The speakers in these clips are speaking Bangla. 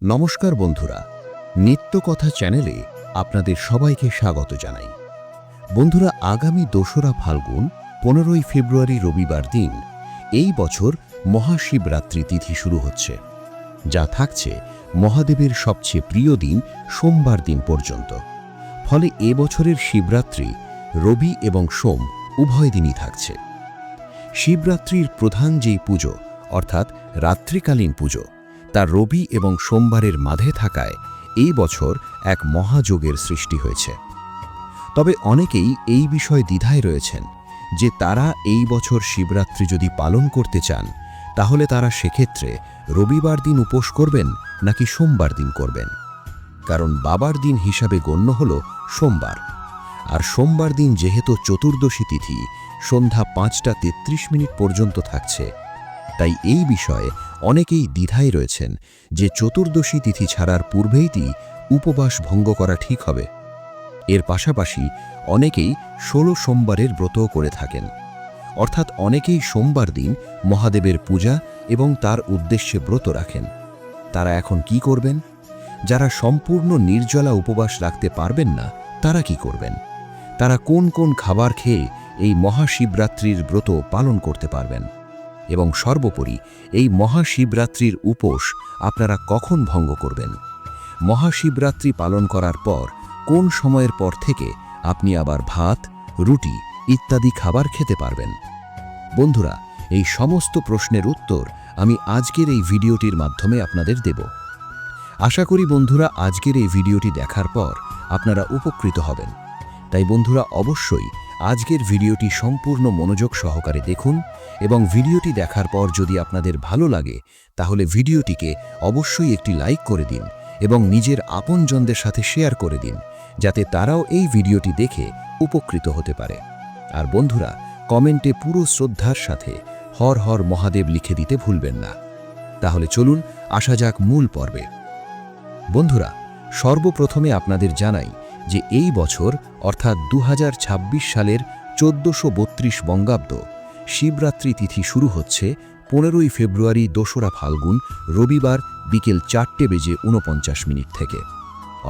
নমস্কার বন্ধুরা, নিত্যকথা চ্যানেলে আপনাদের সবাইকে স্বাগত জানাই। বন্ধুরা, আগামী ২রা ফাল্গুন ১৫ই ফেব্রুয়ারি রবিবার দিন এই বছর মহাশিবরাত্রি তিথি শুরু হচ্ছে, যা থাকছে মহাদেবের সবচেয়ে প্রিয় দিন সোমবার দিন পর্যন্ত। ফলে এবছরের শিবরাত্রি রবি এবং সোম উভয় দিনই থাকছে। শিবরাত্রির প্রধান যেই পুজো অর্থাৎ রাত্রিকালীন পুজো, তা রবি এবং সোমবারের মাঝে থাকায় এই বছর এক মহাযোগের সৃষ্টি হয়েছে। তবে অনেকেই এই বিষয়ে দ্বিধায় রয়েছেন যে তারা এই বছর শিবরাত্রি যদি পালন করতে চান, তাহলে তারা সেক্ষেত্রে রবিবার দিন উপোস করবেন নাকি সোমবার দিন করবেন। কারণ বাবার দিন হিসাবে গণ্য হল সোমবার, আর সোমবার দিন যেহেতু চতুর্দশী তিথি সন্ধ্যা ৫টা ৩৩ মিনিট পর্যন্ত থাকছে, তাই এই বিষয়ে অনেকেই দ্বিধায় রয়েছেন যে চতুর্দশী তিথি ছাড়ার পূর্বেই উপবাস ভঙ্গ করা ঠিক হবে। এর পাশাপাশি অনেকেই ১৬ সোমবারের ব্রতও করে থাকেন, অর্থাৎ অনেকেই সোমবার দিন মহাদেবের পূজা এবং তার উদ্দেশ্যে ব্রত রাখেন। তারা এখন কি করবেন? যারা সম্পূর্ণ নির্জলা উপবাস রাখতে পারবেন না, তারা কি করবেন? তারা কোন কোন খাবার খেয়ে এই মহাশিবরাত্রির ব্রত পালন করতে পারবেন? এবং সর্বোপরি এই মহাশিবরাত্রির উপোস আপনারা কখন ভঙ্গ করবেন? মহাশিবরাত্রি পালন করার পর কোন সময়ের পর থেকে আপনি আবার ভাত, রুটি ইত্যাদি খাবার খেতে পারবেন? বন্ধুরা, এই সমস্ত প্রশ্নের উত্তর আমি আজকের এই ভিডিওটির মাধ্যমে আপনাদের দেব। আশা করি বন্ধুরা, আজকের এই ভিডিওটি দেখার পর আপনারা উপকৃত হবেন। তাই বন্ধুরা, অবশ্যই আজকের ভিডিওটি সম্পূর্ণ মনোযোগ সহকারে দেখুন এবং ভিডিওটি দেখার পর যদি আপনাদের ভালো লাগে, তাহলে ভিডিওটিকে অবশ্যই একটি লাইক করে দিন এবং নিজের আপনজনদের সাথে শেয়ার করে দিন, যাতে তারাও এই ভিডিওটি দেখে উপকৃত হতে পারে। আর বন্ধুরা, কমেন্টে পুরো শ্রদ্ধার সাথে হর হর মহাদেব লিখে দিতে ভুলবেন না। তাহলে চলুন আসা যাক মূল পর্বে। বন্ধুরা, সর্বপ্রথমে আপনাদের জানাই যে এই বছর অর্থাৎ ২০২৬ সালের ১৪৩২ বঙ্গাব্দ শিবরাত্রি তিথি শুরু হচ্ছে ১৫ই ফেব্রুয়ারি ২রা ফাল্গুন রবিবার বিকেল ৪:৪৯ থেকে।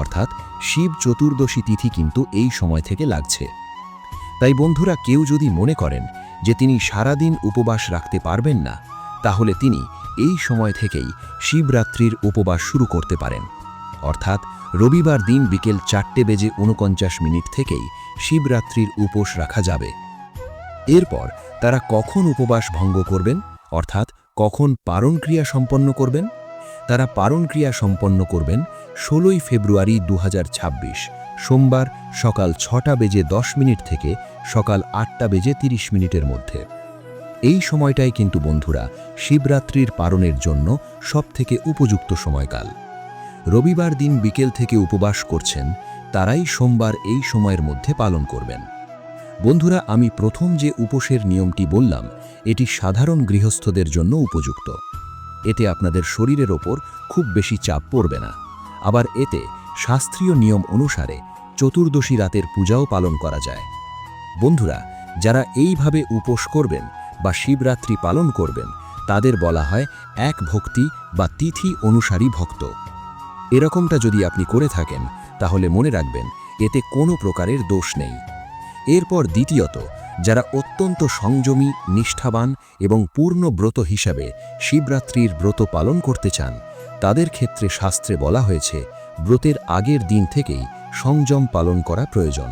অর্থাৎ শিব চতুর্দশী তিথি কিন্তু এই সময় থেকে লাগছে। তাই বন্ধুরা, কেউ যদি মনে করেন যে তিনি সারাদিন উপবাস রাখতে পারবেন না, তাহলে তিনি এই সময় থেকেই শিবরাত্রির উপবাস শুরু করতে পারেন। অর্থাৎ রবিবার দিন বিকেল ৪:৪৯ থেকেই শিবরাত্রির উপোস রাখা যাবে। এরপর তারা কখন উপবাস ভঙ্গ করবেন, অর্থাৎ কখন পারণ ক্রিয়া সম্পন্ন করবেন? তারা পারণ ক্রিয়া সম্পন্ন করবেন ১৬ই ফেব্রুয়ারি ২০২৬ সোমবার সকাল ৬:১০ থেকে সকাল ৮:৩০ মধ্যে। এই সময়টাই কিন্তু বন্ধুরা শিবরাত্রির পারণের জন্য সবথেকে উপযুক্ত সময়কাল। রবিবার দিন বিকেল থেকে উপবাস করছেন, তারাই সোমবার এই সময়ের মধ্যে পালন করবেন। বন্ধুরা, আমি প্রথম যে উপোসের নিয়মটি বললাম, এটি সাধারণ গৃহস্থদের জন্য উপযুক্ত। এতে আপনাদের শরীরের ওপর খুব বেশি চাপ পড়বে না। আবার এতে শাস্ত্রীয় নিয়ম অনুসারে চতুর্দশী রাতের পূজাও পালন করা যায়। বন্ধুরা, যারা এইভাবে উপোস করবেন বা শিবরাত্রি পালন করবেন, তাদের বলা হয় এক ভক্তি বা তিথি অনুসারী ভক্ত। এরকমটা যদি আপনি করে থাকেন, তাহলে মনে রাখবেন এতে কোনো প্রকারের দোষ নেই। এরপর দ্বিতীয়ত, যারা অত্যন্ত সংযমী, নিষ্ঠাবান এবং পূর্ণ ব্রত হিসাবে শিবরাত্রির ব্রত পালন করতে চান, তাদের ক্ষেত্রে শাস্ত্রে বলা হয়েছে ব্রতের আগের দিন থেকেই সংযম পালন করা প্রয়োজন।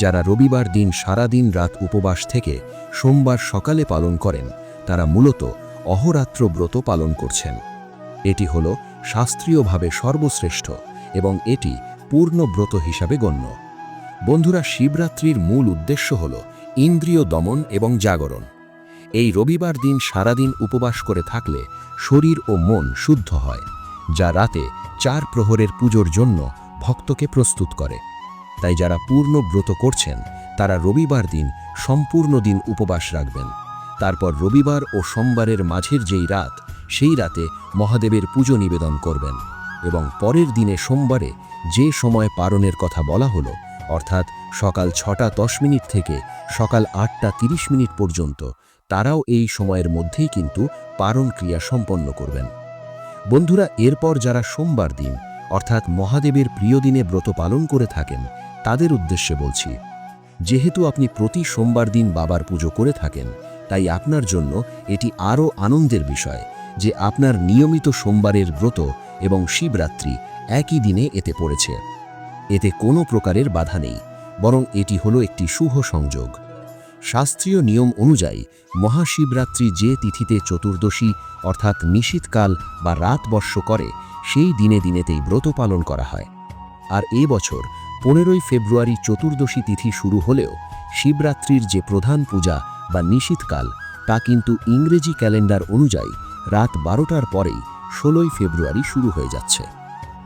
যারা রবিবার দিন সারাদিন রাত উপবাস থেকে সোমবার সকালে পালন করেন, তারা মূলত অহোরাত্র ব্রত পালন করছেন। এটি হল শাস্ত্রীয়ভাবে সর্বশ্রেষ্ঠ এবং এটি পূর্ণ ব্রত হিসাবে গণ্য। বন্ধুরা, শিবরাত্রির মূল উদ্দেশ্য হল ইন্দ্রিয় দমন এবং জাগরণ। এই রবিবার দিন সারাদিন উপবাস করে থাকলে শরীর ও মন শুদ্ধ হয়, যা রাতে ৪ প্রহরের পুজোর জন্য ভক্তকে প্রস্তুত করে। তাই যারা পূর্ণ ব্রত করছেন, তারা রবিবার দিন সম্পূর্ণ দিন উপবাস রাখবেন। তারপর রবিবার ও সোমবারের মাঝের যেই রাত, সেই রাতে মহাদেবের পুজো নিবেদন করবেন এবং পরের দিনে সোমবারে যে সময় পারণের কথা বলা হলো, অর্থাৎ সকাল ৬:১০ থেকে সকাল ৮:৩০ পর্যন্ত, তারাও এই সময়ের মধ্যেই কিন্তু পারণ ক্রিয়া সম্পন্ন করবেন। বন্ধুরা, এরপর যারা সোমবার দিন অর্থাৎ মহাদেবের প্রিয় দিনে ব্রত পালন করে থাকেন তাদের উদ্দেশ্যে বলছি, যেহেতু আপনি প্রতি সোমবার দিন বাবার পুজো করে থাকেন, তাই আপনার জন্য এটি আরও আনন্দের বিষয় যে আপনার নিয়মিত সোমবারের ব্রত এবং শিবরাত্রি একই দিনে এতে পড়েছে। এতে কোনো প্রকারের বাধা নেই, বরং এটি হলো একটি শুভ সংযোগ। শাস্ত্রীয় নিয়ম অনুযায়ী মহাশিবরাত্রি যে তিথিতে চতুর্দশী অর্থাৎ নিশীথকাল বা রাত বর্ষ করে, সেই দিনেতেই ব্রত পালন করা হয়। আর এ বছর 15ই ফেব্রুয়ারি চতুর্দশী তিথি শুরু হলেও শিবরাত্রির যে প্রধান পূজা বা নিশীথকাল, তা কিন্তু ইংরেজি ক্যালেন্ডার অনুযায়ী রাত 12টার পরেই 16ই ফেব্রুয়ারি শুরু হয়ে যাচ্ছে।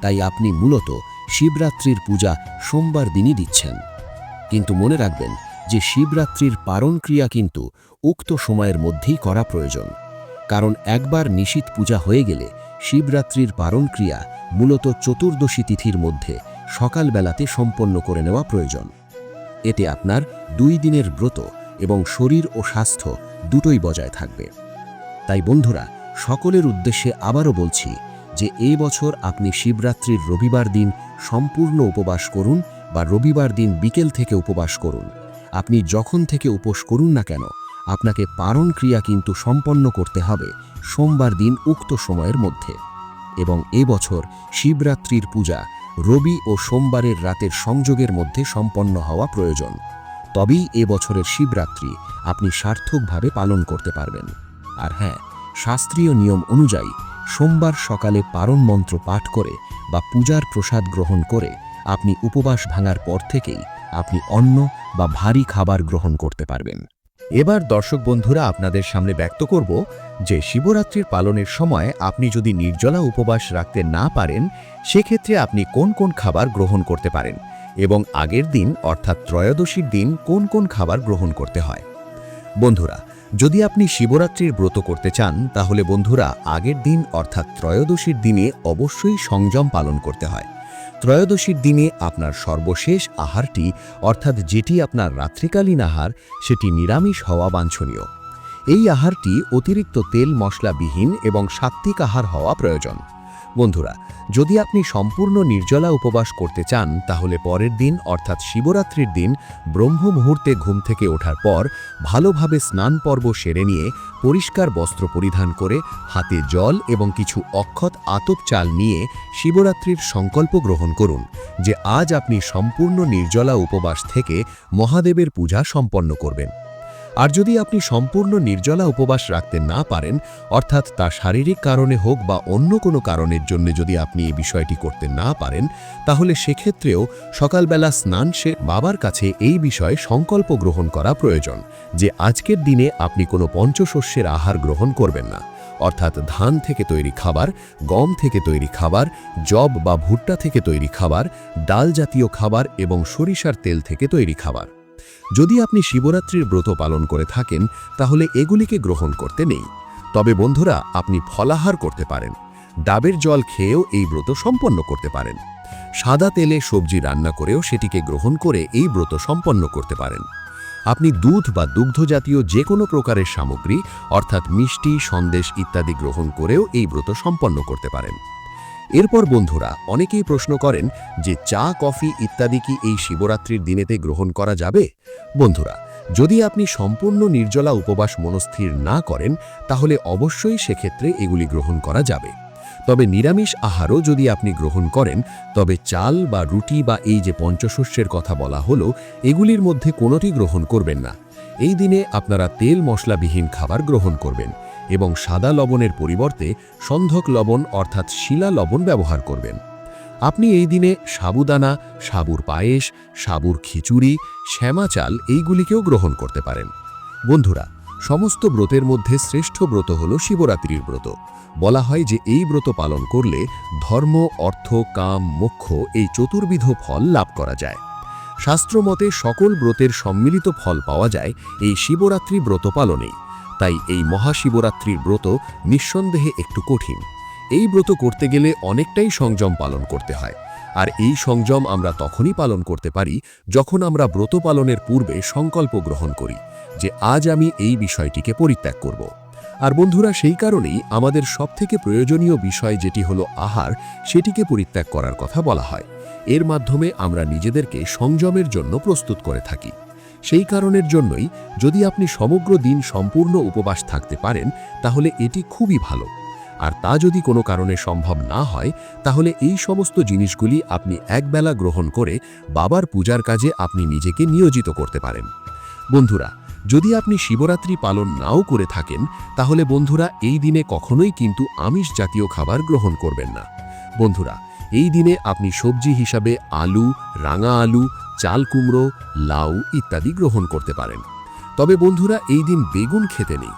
তাই আপনি মূলত শিবরাত্রির পূজা সোমবার দিনই দিচ্ছেন। কিন্তু মনে রাখবেন যে শিবরাত্রির পারণ ক্রিয়া কিন্তু উক্ত সময়ের মধ্যেই করা প্রয়োজন, কারণ একবার নিশীথ পূজা হয়ে গেলে শিবরাত্রির পারণ ক্রিয়া মূলত চতুর্দশী তিথির মধ্যে সকালবেলাতে সম্পন্ন করে নেওয়া প্রয়োজন। এতে আপনার 2 দিনের ব্রত এবং শরীর ও স্বাস্থ্য দুটোই বজায় থাকবে। তাই বন্ধুরা, সকলের উদ্দেশ্যে আবারও বলছি যে এই বছর আপনি শিবরাত্রির রবিবার দিন সম্পূর্ণ উপবাস করুন বা রবিবার দিন বিকেল থেকে উপবাস করুন। আপনি যখন থেকে উপোস করুন না কেন, আপনাকে পারণ ক্রিয়া কিন্তু সম্পন্ন করতে হবে সোমবার দিন উক্ত সময়ের মধ্যে। এবং এবছর শিবরাত্রির পূজা রবি ও সোমবারের রাতের সংযোগের মধ্যে সম্পন্ন হওয়া প্রয়োজন। তবেই এবছরের শিবরাত্রি আপনি সার্থকভাবে পালন করতে পারবেন। আর হ্যাঁ, শাস্ত্রীয় নিয়ম অনুযায়ী সোমবার সকালে পারণ মন্ত্র পাঠ করে বা পূজার প্রসাদ গ্রহণ করে আপনি উপবাস ভাঙার পর থেকেই আপনি অন্ন বা ভারী খাবার গ্রহণ করতে পারবেন। এবার দর্শক বন্ধুরা, আপনাদের সামনে ব্যক্ত করব যে শিবরাত্রির পালনের সময় আপনি যদি নির্জলা উপবাস রাখতে না পারেন, সেক্ষেত্রে আপনি কোন কোন খাবার গ্রহণ করতে পারেন এবং আগের দিন অর্থাৎ ত্রয়োদশীর দিন কোন কোন খাবার গ্রহণ করতে হয়। বন্ধুরা, যদি আপনি শিবরাত্রির ব্রত করতে চান, তাহলে বন্ধুরা আগের দিন অর্থাৎ ত্রয়োদশীর দিনে অবশ্যই সংযম পালন করতে হয়। ত্রয়োদশীর দিনে আপনার সর্বশেষ আহারটি অর্থাৎ যেটি আপনার রাত্রিকালীন আহার, সেটি নিরামিষ হওয়া বাঞ্ছনীয়। এই আহারটি অতিরিক্ত তেল মশলাবিহীন এবং সাত্ত্বিক আহার হওয়া প্রয়োজন। বন্ধুরা, যদি আপনি সম্পূর্ণ নির্জলা উপবাস করতে চান, তাহলে পরের দিন অর্থাৎ শিবরাত্রির দিন ব্রহ্ম মুহূর্তে ঘুম থেকে ওঠার পর ভালোভাবে স্নান পর্ব সেরে নিয়ে পরিষ্কার বস্ত্র পরিধান করে হাতে জল এবং কিছু অক্ষত আতপ চাল নিয়ে শিবরাত্রির সংকল্প গ্রহণ করুন যে আজ আপনি সম্পূর্ণ নির্জলা উপবাস থেকে মহাদেবের পূজা সম্পন্ন করবেন। আর যদি আপনি সম্পূর্ণ নির্জলা উপবাস রাখতে না পারেন, অর্থাৎ তা শারীরিক কারণে হোক বা অন্য কোনো কারণের জন্য যদি আপনি এই বিষয়টি করতে না পারেন, তাহলে সেক্ষেত্রেও সকালবেলা স্নান সেরে বাবার কাছে এই বিষয়ে সংকল্প গ্রহণ করা প্রয়োজন যে আজকের দিনে আপনি কোনো পঞ্চশস্যের আহার গ্রহণ করবেন না, অর্থাৎ ধান থেকে তৈরি খাবার, গম থেকে তৈরি খাবার, জব বা ভুট্টা থেকে তৈরি খাবার, ডাল জাতীয় খাবার এবং সরিষার তেল থেকে তৈরি খাবার। যদি আপনি শিবরাত্রির ব্রত পালন করে থাকেন, তাহলে এগুলিকে গ্রহণ করতে নেই। তবে বন্ধুরা, আপনি ফলাহার করতে পারেন। ডাবের জল খেয়েও এই ব্রত সম্পন্ন করতে পারেন। সাদা তেলে সবজি রান্না করেও সেটিকে গ্রহণ করে এই ব্রত সম্পন্ন করতে পারেন। আপনি দুধ বা দুগ্ধ জাতীয় যে কোনো প্রকারের সামগ্রী অর্থাৎ মিষ্টি, সন্দেশ ইত্যাদি গ্রহণ করেও এই ব্রত সম্পন্ন করতে পারেন। এরপর বন্ধুরা, অনেকেই প্রশ্ন করেন যে চা, কফি ইত্যাদি কি এই শিবরাত্রির দিনেতে গ্রহণ করা যাবে? বন্ধুরা, যদি আপনি সম্পূর্ণ নির্জলা উপবাস মনস্থির না করেন, তাহলে অবশ্যই সেক্ষেত্রে এগুলি গ্রহণ করা যাবে। তবে নিরামিষ আহারও যদি আপনি গ্রহণ করেন, তবে চাল বা রুটি বা এই যে পঞ্চশস্যের কথা বলা হলো, এগুলির মধ্যে কোনোটি গ্রহণ করবেন না। এই দিনে আপনারা তেল মশলাবিহীন খাবার গ্রহণ করবেন এবং সাদা লবণের পরিবর্তে সন্ধক লবণ অর্থাৎ শিলা লবণ ব্যবহার করবেন। আপনি এই দিনে সাবুদানা, সাবুর পায়েস, সাবুর খিচুড়ি, শ্যামা চাল এইগুলিকেও গ্রহণ করতে পারেন। বন্ধুরা, সমস্ত ব্রতের মধ্যে শ্রেষ্ঠ ব্রত হল শিবরাত্রির ব্রত। বলা হয় যে এই ব্রত পালন করলে ধর্ম, অর্থ, কাম, মোক্ষ এই চতুর্বিধ ফল লাভ করা যায়। শাস্ত্রমতে সকল ব্রতের সম্মিলিত ফল পাওয়া যায় এই শিবরাত্রি ব্রত পালনেই। তাই এই মহাশিবরাত্রির ব্রত নিঃসন্দেহে একটু কঠিন। এই ব্রত করতে গেলে অনেকটাই সংযম পালন করতে হয়। আর এই সংযম আমরা তখনই পালন করতে পারি যখন আমরা ব্রত পালনের পূর্বে সংকল্প গ্রহণ করি যে আজ আমি এই বিষয়টিকে পরিত্যাগ করব। আর বন্ধুরা, সেই কারণেই আমাদের সবথেকে প্রয়োজনীয় বিষয় যেটি হলো আহার, সেটিকে পরিত্যাগ করার কথা বলা হয়। এর মাধ্যমে আমরা নিজেদেরকে সংযমের জন্য প্রস্তুত করে থাকি। সেই কারণের জন্যই যদি আপনি সমগ্র দিন সম্পূর্ণ উপবাস থাকতে পারেন, তাহলে এটি খুবই ভালো। আর তা যদি কোনো কারণে সম্ভব না হয়, তাহলে এই সমস্ত জিনিসগুলি আপনি একবেলা গ্রহণ করে বাবার পূজার কাজে আপনি নিজেকে নিয়োজিত করতে পারেন। বন্ধুরা, যদি আপনি শিবরাত্রি পালন নাও করে থাকেন, তাহলে বন্ধুরা এই দিনে কখনোই কিন্তু আমিষ জাতীয় খাবার গ্রহণ করবেন না। বন্ধুরা, এই দিনে আপনি সবজি হিসাবে আলু, রাঙা আলু, চাল কুমড়ো, লাউ ইত্যাদি গ্রহণ করতে পারেন। তবে বন্ধুরা, এই দিন বেগুন খেতে নেই।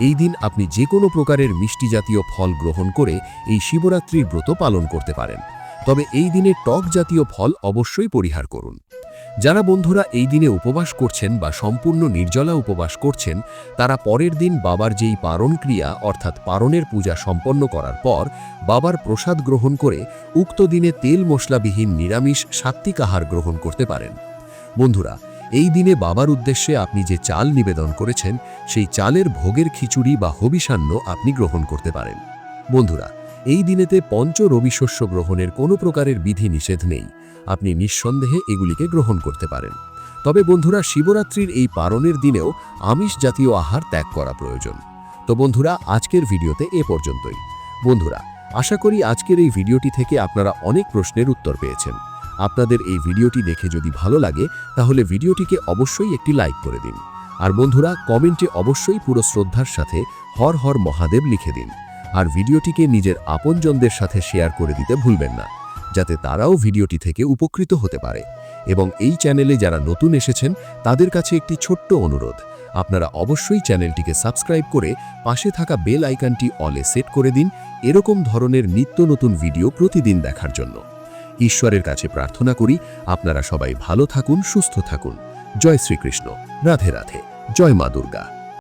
এই দিন আপনি যে কোনো প্রকারের মিষ্টি জাতীয় ফল গ্রহণ করে এই শিবরাত্রির ব্রত পালন করতে পারেন। তবে এই দিনে টক জাতীয় ফল অবশ্যই পরিহার করুন। যারা বন্ধুরা এই দিনে উপবাস করছেন বা সম্পূর্ণ নির্জলা উপবাস করছেন, তারা পরের দিন বাবার যেই পারণ ক্রিয়া অর্থাৎ পারণের পূজা সম্পন্ন করার পর বাবার প্রসাদ গ্রহণ করে উক্ত দিনে তেল মশলাবিহীন নিরামিষ সাত্ত্বিক আহার গ্রহণ করতে পারেন। বন্ধুরা, এই দিনে বাবার উদ্দেশ্যে আপনি যে চাল নিবেদন করেছেন, সেই চালের ভোগের খিচুড়ি বা হবিষান্ন আপনি গ্রহণ করতে পারেন। বন্ধুরা, এই দিনেতে পঞ্চ রবিশস্য গ্রহণের কোনো প্রকারের বিধি নিষেধ নেই। আপনি নিঃসন্দেহে এগুলিকে গ্রহণ করতে পারেন। তবে বন্ধুরা, শিবরাত্রির এই পারণের দিনেও আমিষ জাতীয় আহার ত্যাগ করা প্রয়োজন। তো বন্ধুরা, আজকের ভিডিওতে এ পর্যন্তই। বন্ধুরা, আশা করি আজকের এই ভিডিওটি থেকে আপনারা অনেক প্রশ্নের উত্তর পেয়েছেন। আপনাদের এই ভিডিওটি দেখে যদি ভালো লাগে, তাহলে ভিডিওটিকে অবশ্যই একটি লাইক করে দিন। আর বন্ধুরা, কমেন্টে অবশ্যই পুরো শ্রদ্ধার সাথে হর হর মহাদেব লিখে দিন। আর ভিডিওটিকে নিজের আপনজনদের সাথে শেয়ার করে দিতে ভুলবেন না, যাতে তারাও ভিডিওটি থেকে উপকৃত হতে পারে। এবং এই চ্যানেলে যারা নতুন এসেছেন, তাদের কাছে একটি ছোট্ট অনুরোধ, আপনারা অবশ্যই চ্যানেলটিকে সাবস্ক্রাইব করে পাশে থাকা বেল আইকনটি অলে সেট করে দিন, এরকম ধরনের নিত্য নতুন ভিডিও প্রতিদিন দেখার জন্য। ঈশ্বরের কাছে প্রার্থনা করি আপনারা সবাই ভালো থাকুন, সুস্থ থাকুন। জয় শ্রীকৃষ্ণ, রাধে রাধে, জয় মা দুর্গা।